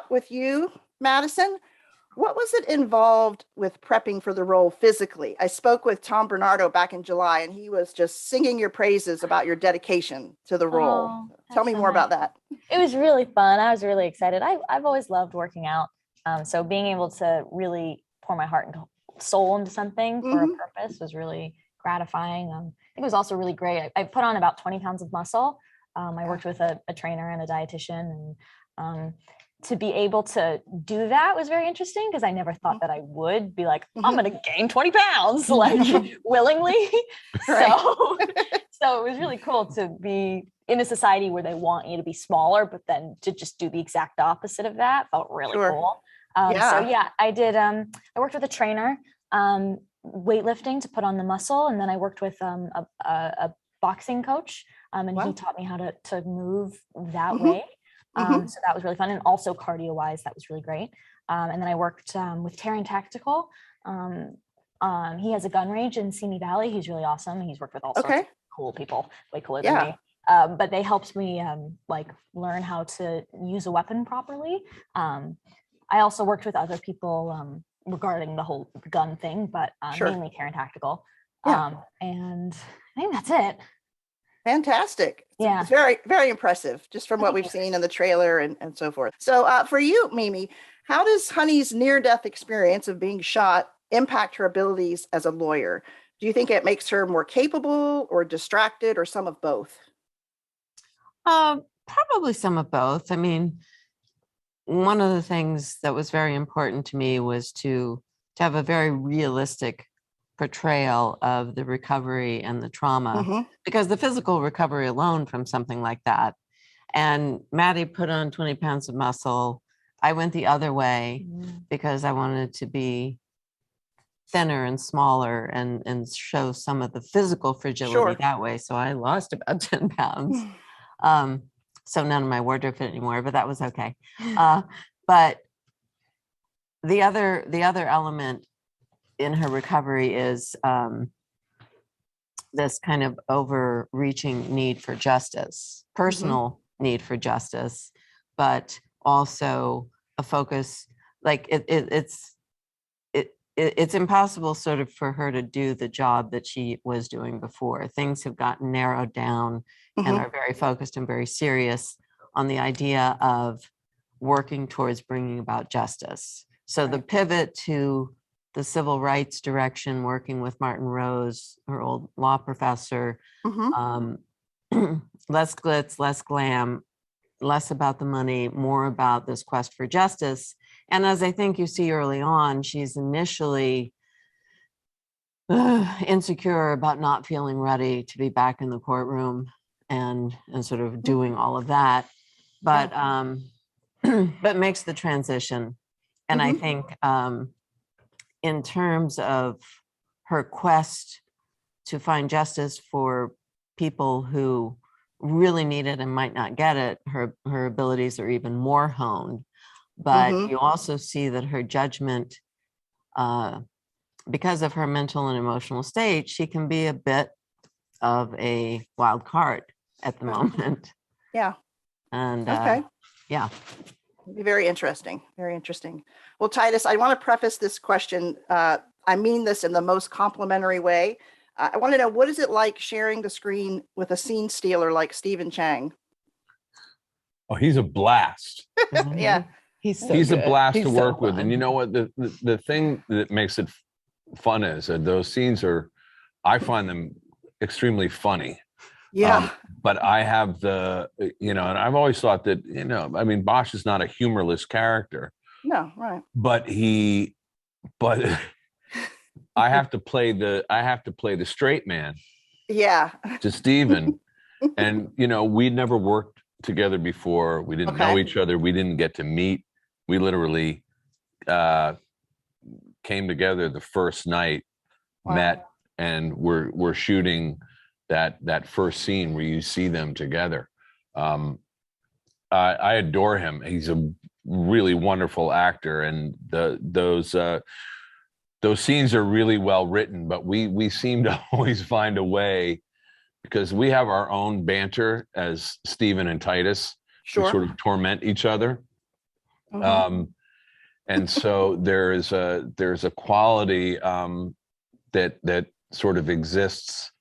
out with you, Madison. What was it involved with prepping for the role physically? I spoke with Tom Bernardo back in July, and he was just singing your praises about your dedication to the role. Oh, Tell that's me so more nice. about that. It was really fun. I was really excited. I've always loved working out. So being able to really pour my heart and soul into something for a Hmm. purpose was really gratifying. I think it was also really great. I put on about 20 pounds of muscle. I worked with a trainer and a dietitian, and to be able to do that was very interesting because I never thought that I would be like, I'm Hmm. going to gain 20 pounds like willingly. Right. So, so it was really cool to be in a society where they want you to be smaller, but then to just do the exact opposite of that felt really Sure. cool. So Yeah. yeah, I did. I worked with a trainer, weightlifting to put on the muscle, and then I worked with a boxing coach, and he Wow. taught me how to move that Hmm. way. Hmm. So that was really fun, and also cardio wise, that was really great. And then I worked with Terran Tactical. He has a gun range in Simi Valley. He's really awesome. He's worked with all sorts of Okay. cool people, way cooler than Yeah. me. But they helped me like learn how to use a weapon properly. I also worked with other people regarding the whole gun thing, but Sure. mainly Terran Tactical. Yeah. And I think that's it. Fantastic. Yeah. It's very, very impressive just from what Thank we've you. seen in the trailer and so forth. So, for you, Mimi, how does Honey's near death experience of being shot impact her abilities as a lawyer? Do you think it makes her more capable or distracted or some of both? Probably some of both. I mean, one of the things that was very important to me was to have a very realistic portrayal of the recovery and the trauma, Hmm. because the physical recovery alone from something like that. And Maddie put on 20 pounds of muscle. I went the other way because I wanted to be thinner and smaller and show some of the physical fragility Sure. that way. So I lost about 10 pounds. Um, so none of my wardrobe fit anymore, but that was okay. But the other element in her recovery is this kind of overreaching need for justice, Hmm. personal need for justice, but also a focus like it's impossible sort of for her to do the job that she was doing before. Things have gotten narrowed down and Hmm. are very focused and very serious on the idea of working towards bringing about justice. So the Right. pivot to the civil rights direction, working with Martin Rose, her old law professor, Hmm. um, less glitz, less glam, less about the money, more about this quest for justice. And as I think you see early on, she's initially insecure about not feeling ready to be back in the courtroom and sort of doing all of that, Yeah. but but makes the transition. And I Hmm. think in terms of her quest to find justice for people who really need it and might not get it, her abilities are even more honed. But Hmm. you also see that her judgment, because of her mental and emotional state, she can be a bit of a wild card at the Right. moment. Yeah. And Okay. yeah. Be very interesting. Very interesting. Well, Titus, I want to preface this question. I mean this in the most complimentary way. I want to know, what is it like sharing the screen with a scene stealer like Stephen Chang? Oh, he's a blast. Yeah. He's so He's a good. blast to He's so work with. And you fun. know what? The thing that makes it fun is that those scenes are, I find them extremely funny. Yeah. But I have and I've always thought that, I mean, Bosch is not a humorless character, No, right. but but I have to play the straight man Yeah. to Steven. And, we'd never worked together before. We didn't know Okay. each other. We didn't get to meet. We literally came together the first night, Wow. met, and we're shooting that first scene where you see them together. I adore him. He's a really wonderful actor, and those scenes are really well written. But we seem to always find a way, because we have our own banter as Stephen and Titus. We Sure. sort of torment each other, Mhm. And so there's a quality that sort of exists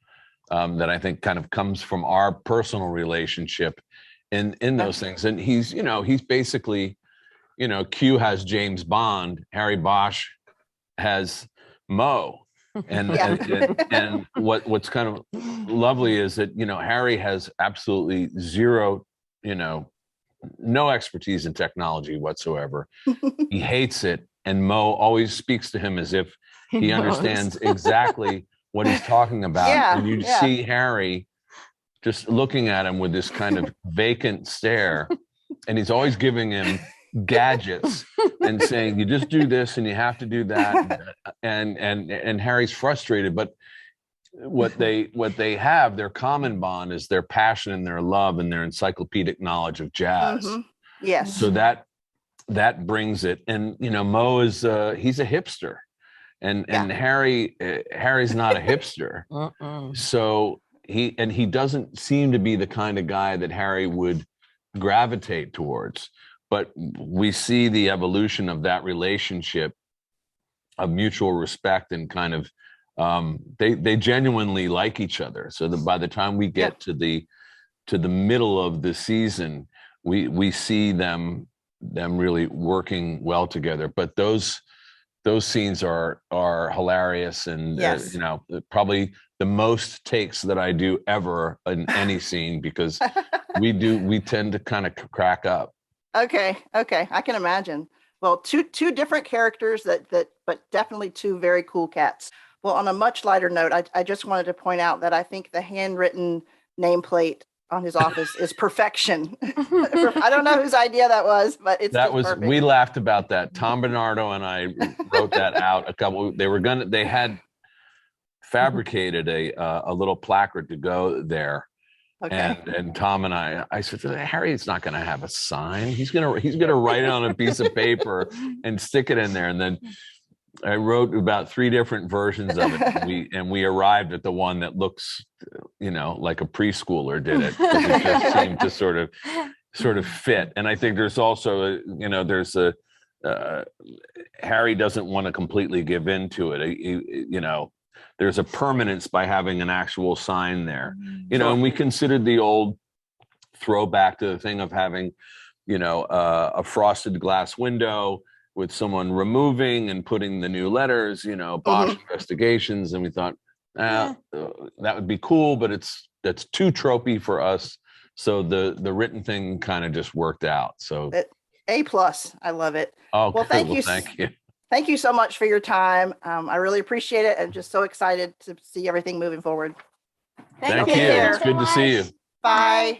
that I think kind of comes from our personal relationship in those things. And he's basically, Q has James Bond, Harry Bosch has Mo. And Yeah. and what's kind of lovely is that Harry has absolutely zero, no expertise in technology whatsoever. He hates it, and Mo always speaks to him as if he knows. understands exactly what he's talking about. Yeah, And you yeah. see Harry just looking at him with this kind of vacant stare, and he's always giving him gadgets and saying, you just do this and you have to do that. And Harry's frustrated, but what they have, their common bond, is their passion and their love and their encyclopedic knowledge of jazz. Mhm. Yes. So that brings it. And Mo is he's a hipster, and Harry's not a hipster. So he doesn't seem to be the kind of guy that Harry would gravitate towards. But we see the evolution of that relationship of mutual respect, and kind of they genuinely like each other. So that by the time we get to the middle of the season, we see them really working well together. But those scenes are hilarious, and Yes. probably the most takes that I do ever in any scene, because we tend to kind of crack up. Okay. I can imagine. Well, two different characters but definitely two very cool cats. Well, on a much lighter note, I just wanted to point out that I think the handwritten nameplate on his office is perfection. I don't know whose idea that was, but it's just perfect. We laughed about that. Tom Bernardo and I wrote that out. They had fabricated a little placard to go there. Okay. And Tom and I said, Harry's not going to have a sign. He's going to write it on a piece of paper and stick it in there. And then I wrote about 3 different versions of it. And we arrived at the one that looks, like a preschooler did it. It just seemed to sort of fit. And I think there's also, there's Harry doesn't want to completely give in to it. There's a permanence by having an actual sign there, and we considered the old throwback to the thing of having, a frosted glass window with someone removing and putting the new letters, Bosch Investigations. And we thought, that would be cool, but that's too tropey for us. So the written thing kind of just worked out. So A+. I love it. Oh, well, thank you. Thank you. Thank you so much for your time. I really appreciate it. I'm just so excited to see everything moving forward. Thank you. It's good to see you. Bye.